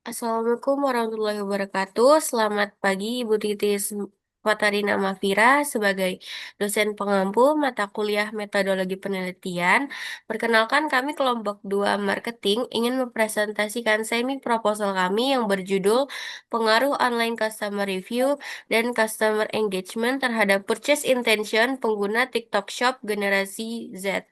Assalamualaikum warahmatullahi wabarakatuh. Selamat pagi, Ibu Titis Fatarina Mafira sebagai dosen pengampu mata kuliah metodologi penelitian. Perkenalkan kami kelompok 2 marketing ingin mempresentasikan semi proposal kami yang berjudul Pengaruh Online Customer Review dan Customer Engagement terhadap Purchase Intention Pengguna TikTok Shop Generasi Z.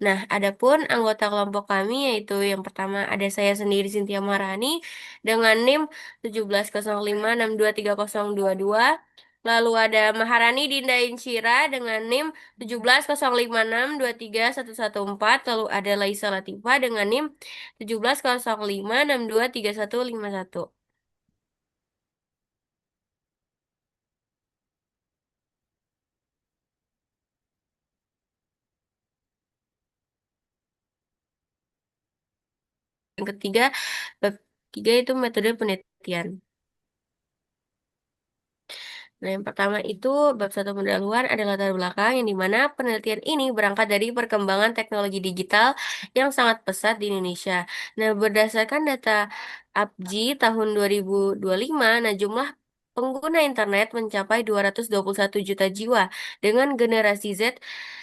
Nah, adapun anggota kelompok kami yaitu yang pertama ada saya sendiri Cynthia Marani dengan NIM 1705623022. Lalu ada Maharani Dinda Insyira dengan NIM 1705623114. Lalu ada Laisa Latifa dengan NIM 1705623151. Yang ketiga, bab tiga itu metode penelitian. Nah, yang pertama itu bab satu pendahuluan ada latar belakang yang dimana penelitian ini berangkat dari perkembangan teknologi digital yang sangat pesat di Indonesia. Nah, berdasarkan data APJI tahun 2025, nah jumlah pengguna internet mencapai 221 juta jiwa dengan generasi Z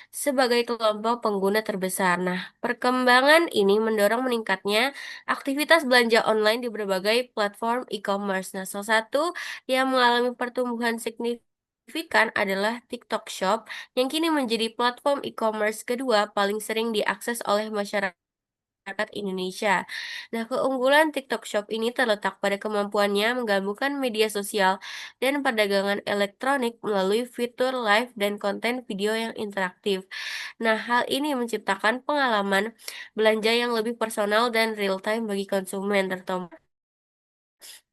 sebagai kelompok pengguna terbesar. Nah, perkembangan ini mendorong meningkatnya aktivitas belanja online di berbagai platform e-commerce. Nah, salah satu yang mengalami pertumbuhan signifikan adalah TikTok Shop yang kini menjadi platform e-commerce kedua paling sering diakses oleh masyarakat Indonesia. Nah, keunggulan TikTok Shop ini terletak pada kemampuannya menggabungkan media sosial dan perdagangan elektronik melalui fitur live dan konten video yang interaktif. Nah, hal ini menciptakan pengalaman belanja yang lebih personal dan real time bagi konsumen, terutama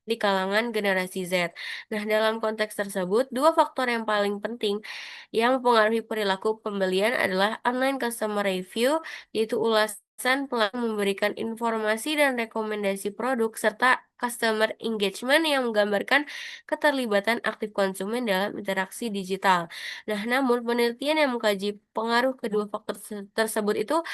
di kalangan generasi Z. Nah, dalam konteks tersebut, dua faktor yang paling penting yang mempengaruhi perilaku pembelian adalah online customer review, yaitu ulasan pelanggan memberikan informasi dan rekomendasi produk, serta customer engagement yang menggambarkan keterlibatan aktif konsumen dalam interaksi digital. Nah, namun penelitian yang mengkaji pengaruh kedua faktor tersebut itu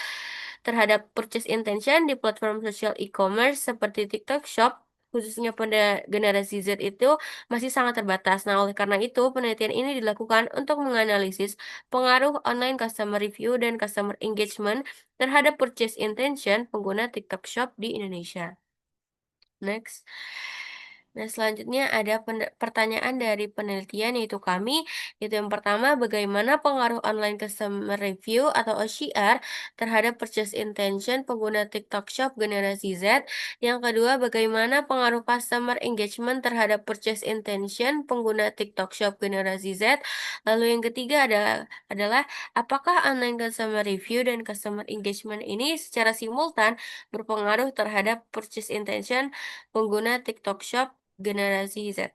terhadap purchase intention di platform sosial e-commerce seperti TikTok Shop khususnya pada generasi Z itu masih sangat terbatas. Nah, oleh karena itu, penelitian ini dilakukan untuk menganalisis pengaruh online customer review dan customer engagement terhadap purchase intention pengguna TikTok Shop di Indonesia. Next. Nah, selanjutnya ada pertanyaan dari penelitian yaitu kami, yaitu yang pertama, bagaimana pengaruh online customer review atau OCR terhadap purchase intention pengguna TikTok Shop generasi Z. Yang kedua, bagaimana pengaruh customer engagement terhadap purchase intention pengguna TikTok Shop generasi Z. Lalu yang ketiga adalah apakah online customer review dan customer engagement ini secara simultan berpengaruh terhadap purchase intention pengguna TikTok Shop generasi Z.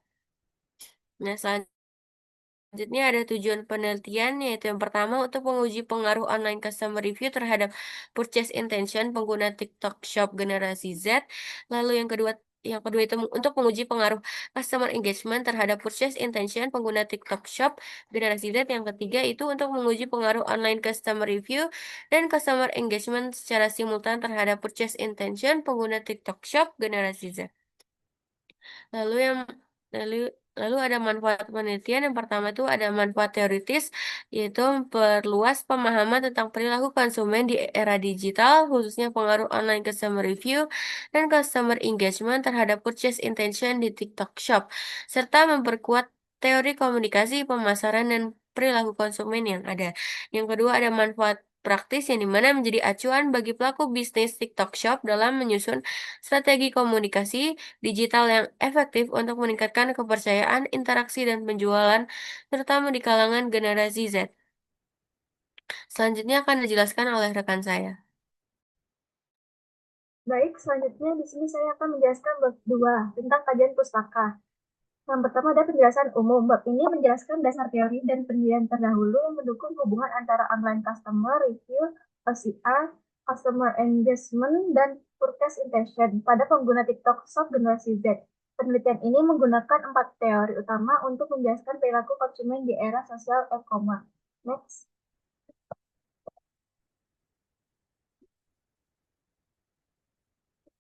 Nah, selanjutnya ada tujuan penelitian yaitu yang pertama untuk menguji pengaruh online customer review terhadap purchase intention pengguna TikTok Shop generasi Z. Lalu yang kedua itu untuk menguji pengaruh customer engagement terhadap purchase intention pengguna TikTok Shop generasi Z. Yang ketiga itu untuk menguji pengaruh online customer review dan customer engagement secara simultan terhadap purchase intention pengguna TikTok Shop generasi Z. Lalu yang lalu lalu ada manfaat penelitian. Yang pertama itu ada manfaat teoritis, yaitu memperluas pemahaman tentang perilaku konsumen di era digital, khususnya pengaruh online customer review dan customer engagement terhadap purchase intention di TikTok Shop, serta memperkuat teori komunikasi, pemasaran, dan perilaku konsumen yang ada. Yang kedua ada manfaat praktis yang dimana menjadi acuan bagi pelaku bisnis TikTok Shop dalam menyusun strategi komunikasi digital yang efektif untuk meningkatkan kepercayaan, interaksi, dan penjualan, terutama di kalangan generasi Z. Selanjutnya akan dijelaskan oleh rekan saya. Baik, selanjutnya di sini saya akan menjelaskan bab 2 tentang kajian pustaka. Yang pertama ada penjelasan umum. Bab ini menjelaskan dasar teori dan penelitian terdahulu yang mendukung hubungan antara online customer review, OCR, customer engagement, dan purchase intention pada pengguna TikTok Shop generasi Z. Penelitian ini menggunakan 4 teori utama untuk menjelaskan perilaku konsumen di era sosial e-commerce. Next.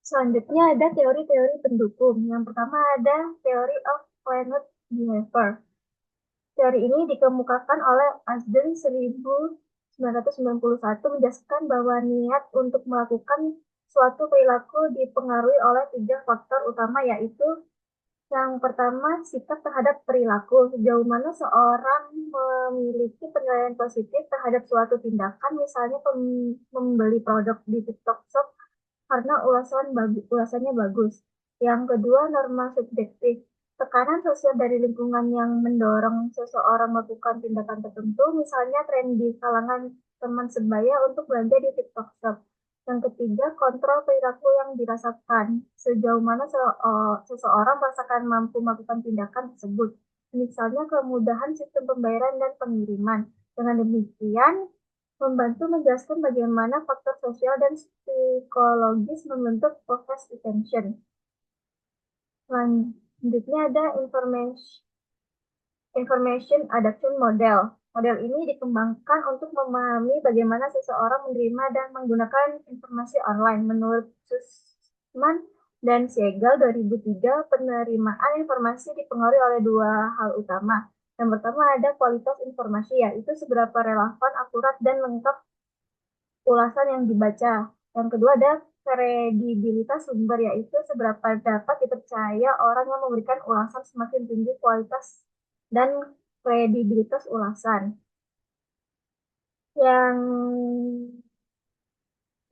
Selanjutnya ada teori-teori pendukung. Yang pertama ada Theory of Planet Behavior. Teori ini dikemukakan oleh Asden 1991 menjelaskan bahwa niat untuk melakukan suatu perilaku dipengaruhi oleh tiga faktor utama, yaitu yang pertama, sikap terhadap perilaku. Sejauh mana seorang memiliki penilaian positif terhadap suatu tindakan, misalnya membeli produk di TikTok Shop karena ulasannya bagus. Yang kedua, norma subjektif. Tekanan sosial dari lingkungan yang mendorong seseorang melakukan tindakan tertentu, misalnya tren di kalangan teman sebaya untuk belanja di TikTok Shop. Yang ketiga, kontrol perilaku yang dirasakan. Sejauh mana seseorang merasakan mampu melakukan tindakan tersebut. Misalnya kemudahan sistem pembayaran dan pengiriman. Dengan demikian, membantu menjelaskan bagaimana faktor sosial dan psikologis membentuk proses attention. Selanjutnya ada information adaptation model. Model ini dikembangkan untuk memahami bagaimana seseorang menerima dan menggunakan informasi online. Menurut Sussman dan Siegel 2003, penerimaan informasi dipengaruhi oleh dua hal utama. Yang pertama ada kualitas informasi, yaitu seberapa relevan, akurat, dan lengkap ulasan yang dibaca. Yang kedua ada kredibilitas sumber, yaitu seberapa dapat dipercaya orang yang memberikan ulasan. Semakin tinggi kualitas dan kredibilitas ulasan. Yang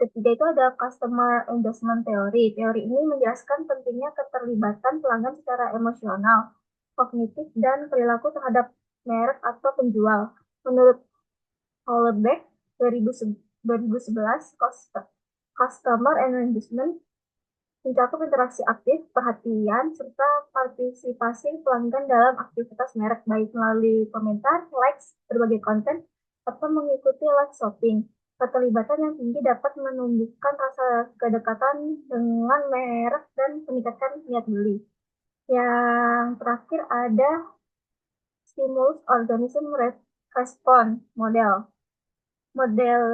ketiga itu ada customer engagement theory. Teori ini menjelaskan pentingnya keterlibatan pelanggan secara emosional, kognitif, dan perilaku terhadap merek atau penjual. Menurut Hollebeck 2011, customer engagement mencakup interaksi aktif, perhatian, serta partisipasi pelanggan dalam aktivitas merek, baik melalui komentar, likes, berbagai konten, atau mengikuti live shopping. Keterlibatan yang tinggi dapat menumbuhkan rasa kedekatan dengan merek dan meningkatkan niat beli. Yang terakhir ada stimulus organism response model. Model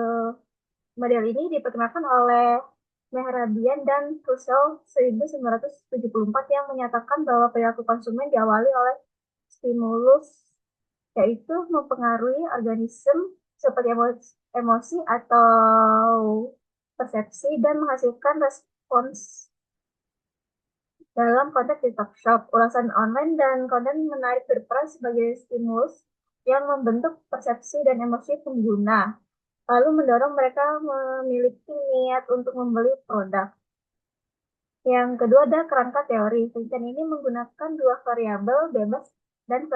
Model ini diperkenalkan oleh Mehrabian dan Russell 1974 yang menyatakan bahwa perilaku konsumen diawali oleh stimulus, yaitu mempengaruhi organisme seperti emosi atau persepsi dan menghasilkan respons dalam konteks TikTok Shop. Ulasan online dan konten menarik berperan sebagai stimulus yang membentuk persepsi dan emosi pengguna, lalu mendorong mereka memiliki niat untuk membeli produk. Yang kedua ada kerangka teori. Penelitian ini menggunakan dua variabel bebas dan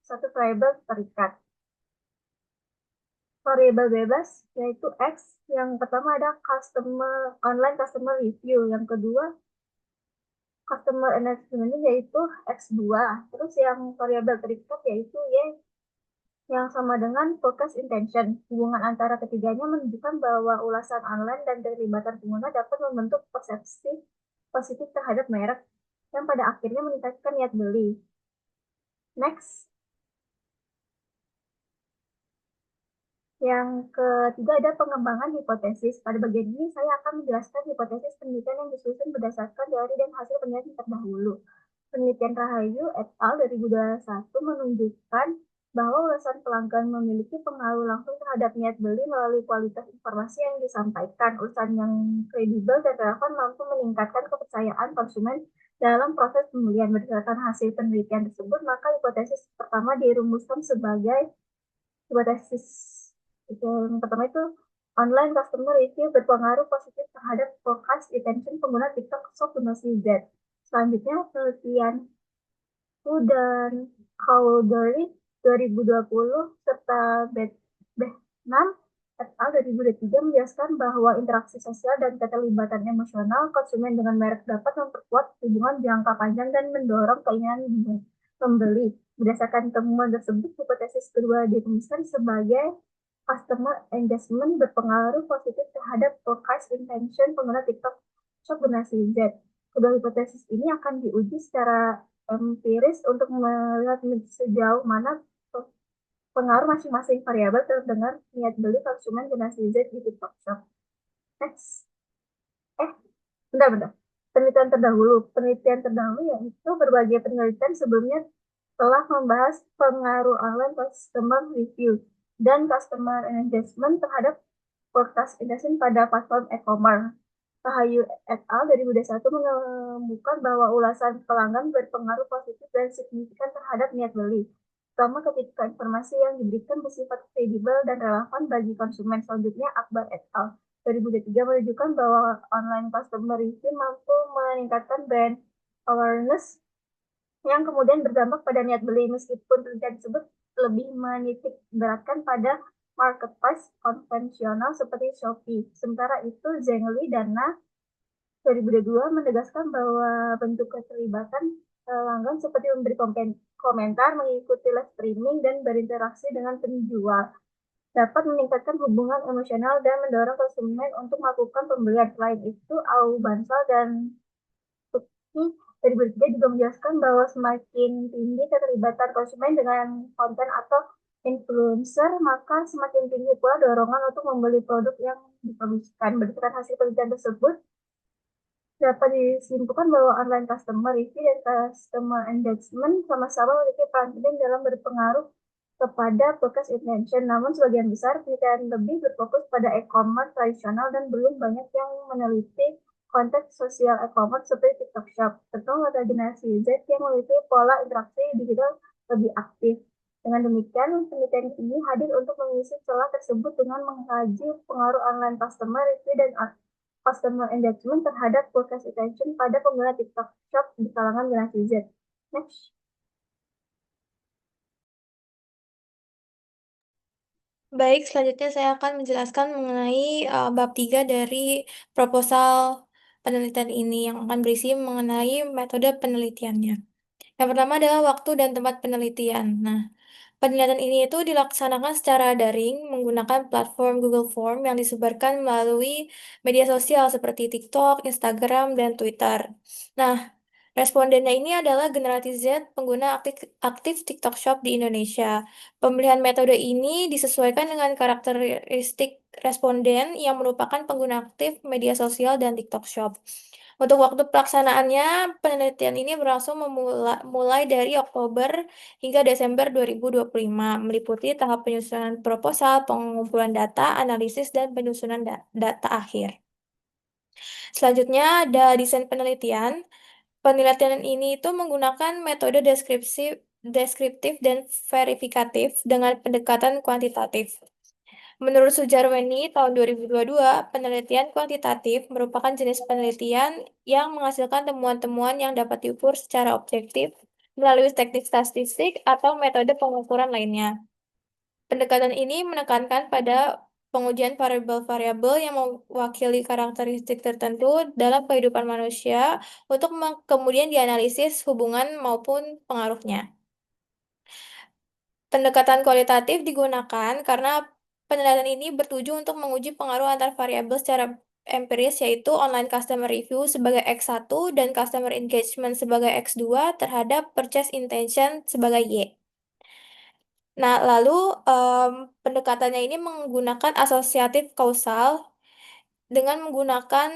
satu variabel terikat. Variabel bebas yaitu X. Yang pertama ada online customer review. Yang kedua customer engagement yaitu X2. Terus yang variabel terikat yaitu Y yang sama dengan forecast intention. Hubungan antara ketiganya menunjukkan bahwa ulasan online dan keterlibatan pengguna dapat membentuk persepsi positif terhadap merek yang pada akhirnya meningkatkan niat beli. Next. Yang ketiga ada pengembangan hipotesis. Pada bagian ini saya akan menjelaskan hipotesis penelitian yang disusun berdasarkan teori dan hasil penelitian terdahulu. Penelitian Rahayu et al. 2021 menunjukkan bahwa ulasan pelanggan memiliki pengaruh langsung terhadap niat beli melalui kualitas informasi yang disampaikan. Ulasan yang kredibel dan relevan mampu meningkatkan kepercayaan konsumen dalam proses pembelian. Berdasarkan hasil penelitian tersebut, maka hipotesis pertama dirumuskan sebagai hipotesis yang pertama itu online customer review berpengaruh positif terhadap forecast attention pengguna TikTok Shop generasi Z. Selanjutnya penelitian Wu dan Cowdery 2020 serta Behnam et al. 2023 menjelaskan bahwa interaksi sosial dan keterlibatan emosional konsumen dengan merek dapat memperkuat hubungan jangka panjang dan mendorong keinginan membeli. Berdasarkan temuan tersebut, hipotesis kedua dirumuskan sebagai customer engagement berpengaruh positif terhadap forecast intention pengguna TikTok Shop generasi Z. Kedua hipotesis ini akan diuji secara empiris untuk melihat sejauh mana pengaruh masing-masing variabel terdengar niat beli konsumen generasi Z di TikTok Shop. Next. Bentar. Penelitian terdahulu yaitu berbagai penelitian sebelumnya telah membahas pengaruh online customer review dan customer engagement terhadap podcast industry pada platform e-commerce. Rahayu et al. 2021 menemukan bahwa ulasan pelanggan berpengaruh positif dan signifikan terhadap niat beli, terutama ketika informasi yang diberikan bersifat kredibel dan relevan bagi konsumen. Selanjutnya, Akbar et al. 2023 menunjukkan bahwa online customer review mampu meningkatkan brand awareness yang kemudian berdampak pada niat beli, meskipun penelitian tersebut lebih menitik beratkan pada marketplace konvensional seperti Shopee. Sementara itu, Zhengli Dana 2022 menegaskan bahwa bentuk keterlibatan pelanggan seperti memberi komentar, mengikuti live streaming, dan berinteraksi dengan penjual dapat meningkatkan hubungan emosional dan mendorong konsumen untuk melakukan pembelian. Selain itu, Au Bansal dan Tuki 2003 juga menjelaskan bahwa semakin tinggi keterlibatan konsumen dengan konten atau influencer, maka semakin tinggi pula dorongan untuk membeli produk yang dipromosikan. Berdasarkan hasil penelitian tersebut, dapat disimpulkan bahwa online customer review dan customer engagement sama-sama memiliki peran penting dalam berpengaruh kepada podcast intention. Namun sebagian besar penelitian lebih berfokus pada e-commerce tradisional dan belum banyak yang meneliti konteks sosial e-commerce seperti TikTok Shop, terutama pada generasi Z yang memiliki pola interaksi digital lebih aktif. Dengan demikian, penelitian ini hadir untuk mengisi celah tersebut dengan mengkaji pengaruh online customer review dan customer engagement terhadap podcast attention pada pengguna TikTok Shop di kalangan generasi Z. Next. Baik, selanjutnya saya akan menjelaskan mengenai bab 3 dari proposal penelitian ini yang akan berisi mengenai metode penelitiannya. Yang pertama adalah waktu dan tempat penelitian. Nah, penelitian ini itu dilaksanakan secara daring menggunakan platform Google Form yang disebarkan melalui media sosial seperti TikTok, Instagram, dan Twitter. Nah, respondennya ini adalah generasi Z pengguna aktif TikTok Shop di Indonesia. Pemilihan metode ini disesuaikan dengan karakteristik responden yang merupakan pengguna aktif media sosial dan TikTok Shop. Untuk waktu pelaksanaannya, penelitian ini berlangsung mulai dari Oktober hingga Desember 2025, meliputi tahap penyusunan proposal, pengumpulan data, analisis, dan penyusunan data akhir. Selanjutnya ada desain penelitian. Penelitian ini itu menggunakan metode deskriptif dan verifikatif dengan pendekatan kuantitatif. Menurut Sujarweni tahun 2022, penelitian kuantitatif merupakan jenis penelitian yang menghasilkan temuan-temuan yang dapat diukur secara objektif melalui teknik statistik atau metode pengukuran lainnya. Pendekatan ini menekankan pada pengujian variabel-variabel yang mewakili karakteristik tertentu dalam kehidupan manusia untuk kemudian dianalisis hubungan maupun pengaruhnya. Pendekatan kualitatif digunakan karena penelitian ini bertujuan untuk menguji pengaruh antar variabel secara empiris, yaitu online customer review sebagai X1 dan customer engagement sebagai X2 terhadap purchase intention sebagai Y. Nah, lalu pendekatannya ini menggunakan asosiatif kausal dengan menggunakan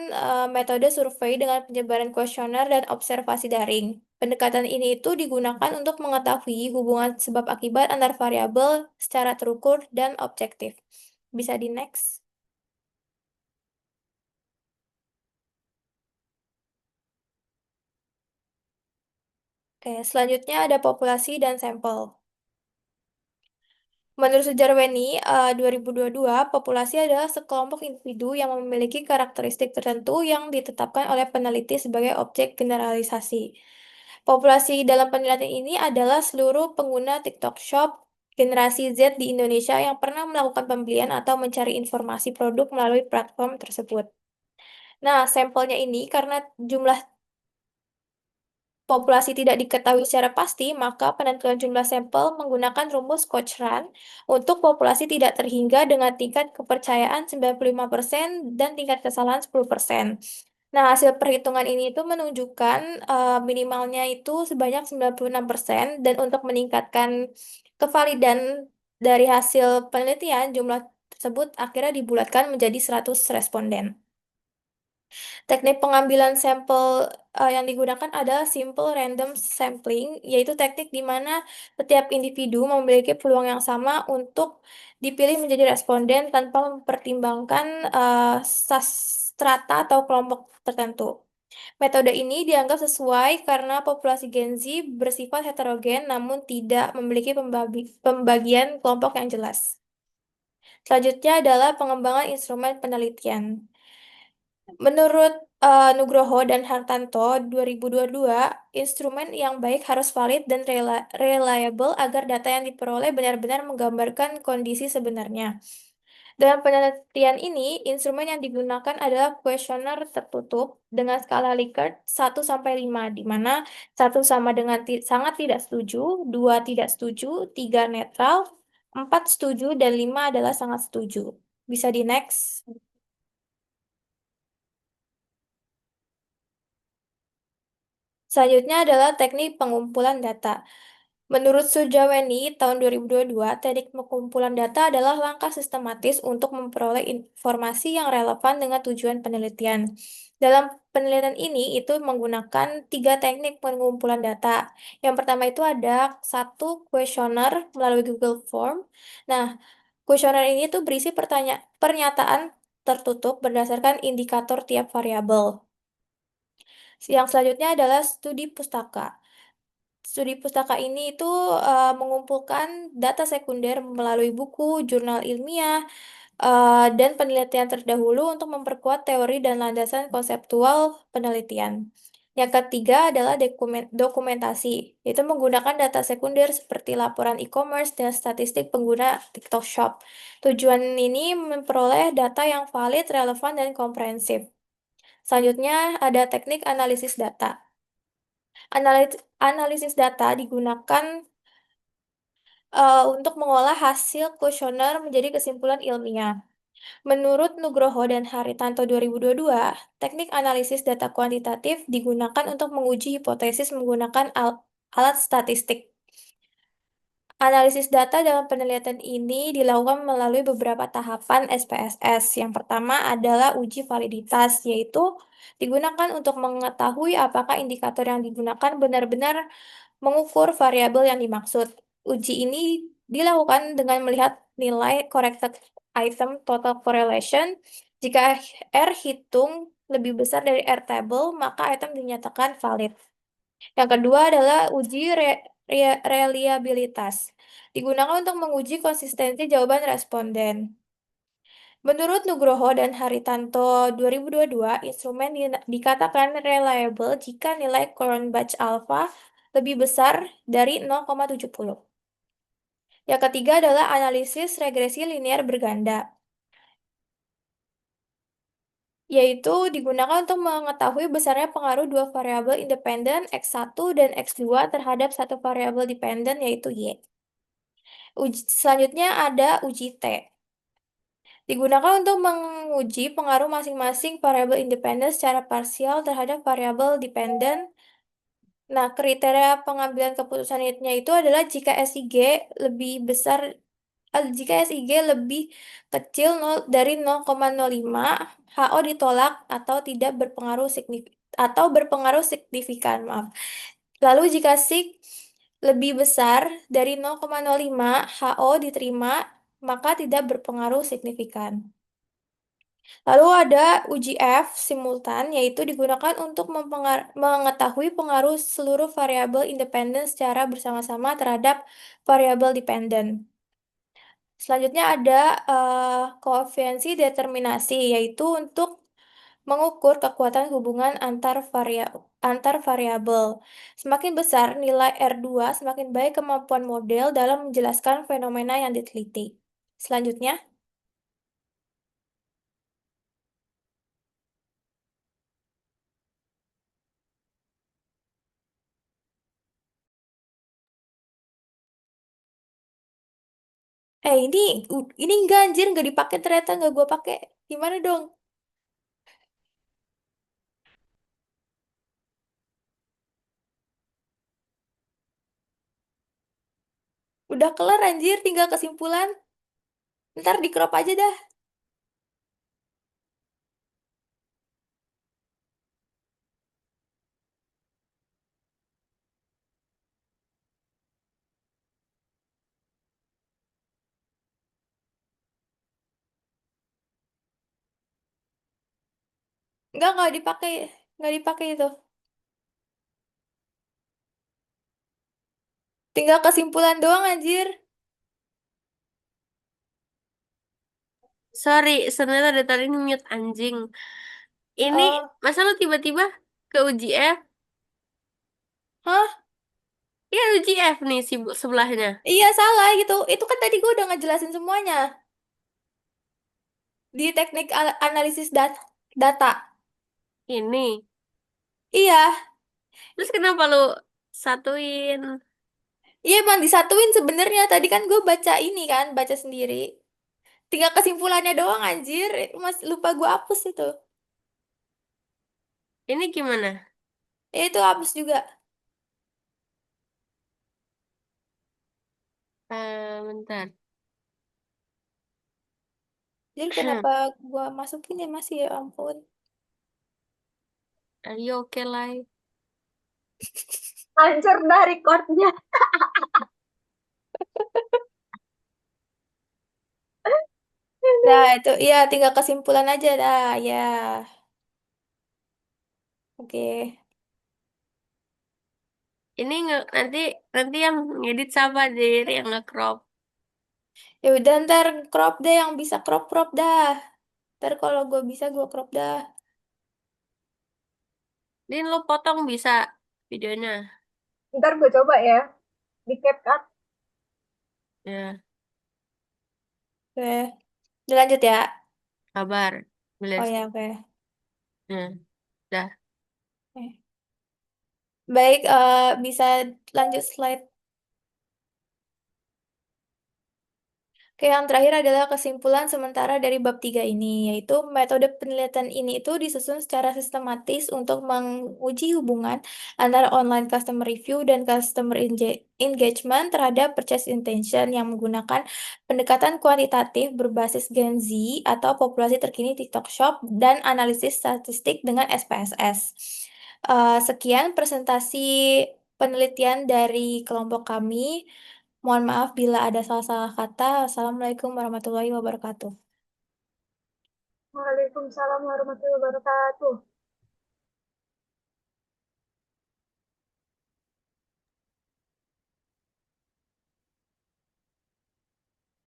metode survei dengan penyebaran kuesioner dan observasi daring. Pendekatan ini itu digunakan untuk mengetahui hubungan sebab akibat antar variabel secara terukur dan objektif. Bisa di next. Oke, selanjutnya ada populasi dan sampel. Menurut Sujarweni, 2022, populasi adalah sekelompok individu yang memiliki karakteristik tertentu yang ditetapkan oleh peneliti sebagai objek generalisasi. Populasi dalam penelitian ini adalah seluruh pengguna TikTok Shop generasi Z di Indonesia yang pernah melakukan pembelian atau mencari informasi produk melalui platform tersebut. Nah, sampelnya ini karena jumlah populasi tidak diketahui secara pasti, maka penentuan jumlah sampel menggunakan rumus Cochrane untuk populasi tidak terhingga dengan tingkat kepercayaan 95% dan tingkat kesalahan 10%. Nah, hasil perhitungan ini itu menunjukkan minimalnya itu sebanyak 96% dan untuk meningkatkan kevalidan dari hasil penelitian, jumlah tersebut akhirnya dibulatkan menjadi 100 responden. Teknik pengambilan sampel yang digunakan adalah simple random sampling, yaitu teknik di mana setiap individu memiliki peluang yang sama untuk dipilih menjadi responden tanpa mempertimbangkan strata atau kelompok tertentu. Metode ini dianggap sesuai karena populasi Gen Z bersifat heterogen namun tidak memiliki pembagian kelompok yang jelas. Selanjutnya adalah pengembangan instrumen penelitian. Menurut Nugroho dan Hartanto 2022, instrumen yang baik harus valid dan reliable agar data yang diperoleh benar-benar menggambarkan kondisi sebenarnya. Dalam penelitian ini, instrumen yang digunakan adalah kuesioner tertutup dengan skala Likert 1-5, di mana 1 sama dengan sangat tidak setuju, 2 tidak setuju, 3 netral, 4 setuju, dan 5 adalah sangat setuju. Bisa di next. Selanjutnya adalah teknik pengumpulan data. Menurut Sujaweni tahun 2022, teknik pengumpulan data adalah langkah sistematis untuk memperoleh informasi yang relevan dengan tujuan penelitian. Dalam penelitian ini, itu menggunakan 3 teknik pengumpulan data. Yang pertama itu ada 1 kuesioner melalui Google Form. Nah, kuesioner ini tuh berisi pernyataan tertutup berdasarkan indikator tiap variabel. Yang selanjutnya adalah studi pustaka. Studi pustaka ini itu mengumpulkan data sekunder melalui buku, jurnal ilmiah, dan penelitian terdahulu untuk memperkuat teori dan landasan konseptual penelitian. Yang ketiga adalah dokumentasi, yaitu menggunakan data sekunder seperti laporan e-commerce dan statistik pengguna TikTok Shop. Tujuan ini memperoleh data yang valid, relevan, dan komprehensif. Selanjutnya ada teknik analisis data. Analisis data digunakan untuk mengolah hasil kuesioner menjadi kesimpulan ilmiah. Menurut Nugroho dan Haritanto 2022, teknik analisis data kuantitatif digunakan untuk menguji hipotesis menggunakan alat statistik. Analisis data dalam penelitian ini dilakukan melalui beberapa tahapan SPSS. Yang pertama adalah uji validitas, yaitu digunakan untuk mengetahui apakah indikator yang digunakan benar-benar mengukur variabel yang dimaksud. Uji ini dilakukan dengan melihat nilai corrected item total correlation. Jika R hitung lebih besar dari R table, maka item dinyatakan valid. Yang kedua adalah uji reliabilitas. Digunakan untuk menguji konsistensi jawaban responden. Menurut Nugroho dan Haritanto 2022, instrumen dikatakan reliable jika nilai Cronbach alpha lebih besar dari 0,70. Yang ketiga adalah analisis regresi linear berganda, yaitu digunakan untuk mengetahui besarnya pengaruh dua variabel independen X1 dan X2 terhadap satu variabel dependen yaitu Y. Selanjutnya ada uji T. Digunakan untuk menguji pengaruh masing-masing variabel independen secara parsial terhadap variabel dependen. Nah, kriteria pengambilan keputusannya itu adalah jika SIG lebih besar, jika SIG lebih kecil dari 0,05, HO ditolak atau tidak berpengaruh signifikan, maaf. Lalu jika SIG lebih besar dari 0,05, HO diterima, maka tidak berpengaruh signifikan. Lalu ada uji F simultan, yaitu digunakan untuk mengetahui pengaruh seluruh variabel independen secara bersama-sama terhadap variabel dependen. Selanjutnya ada koefiensi determinasi, yaitu untuk mengukur kekuatan hubungan antar variabel. Semakin besar nilai R2, semakin baik kemampuan model dalam menjelaskan fenomena yang diteliti. Selanjutnya, ini enggak anjir, nggak dipakai ternyata, nggak gue pakai. Gimana dong? Udah kelar anjir, tinggal kesimpulan. Ntar di crop aja dah. Nggak dipakai itu. Tinggal kesimpulan doang anjir. Sorry, ternyata data ini mute anjing. Ini Oh, masa lu tiba-tiba ke UGF? hah? Iya UGF nih sebelahnya. Iya salah gitu. Itu kan tadi gue udah ngejelasin semuanya di teknik analisis data. Ini. Iya, Terus kenapa lu satuin? iya emang disatuin sebenarnya. Tadi kan gue baca ini kan, baca sendiri. Tinggal kesimpulannya doang anjir. Mas lupa gue hapus itu. Ini gimana? Ya itu hapus juga. Bentar. Jadi kenapa gue masukin ya masih ya ampun. Are you okay, Lai? Hancur dah recordnya. Nah itu iya tinggal kesimpulan aja dah ya. Oke. Ini nanti nanti yang ngedit siapa Dir yang nge-crop. Ya udah ntar crop deh yang bisa crop crop dah. Ntar kalau gue bisa gue crop dah. Din lu potong bisa videonya. Ntar gue coba ya. Di CapCut. Ya, Oke. Udah lanjut ya. kabar. Oh Beres. ya oke. Ya, dah. Oke. Baik, bisa lanjut slide. Oke, yang terakhir adalah kesimpulan sementara dari bab 3 ini, yaitu metode penelitian ini itu disusun secara sistematis untuk menguji hubungan antara online customer review dan customer engagement terhadap purchase intention yang menggunakan pendekatan kuantitatif berbasis Gen Z atau populasi terkini TikTok Shop dan analisis statistik dengan SPSS. Sekian presentasi penelitian dari kelompok kami. Mohon maaf bila ada salah-salah kata. Assalamualaikum warahmatullahi wabarakatuh. Waalaikumsalam warahmatullahi wabarakatuh.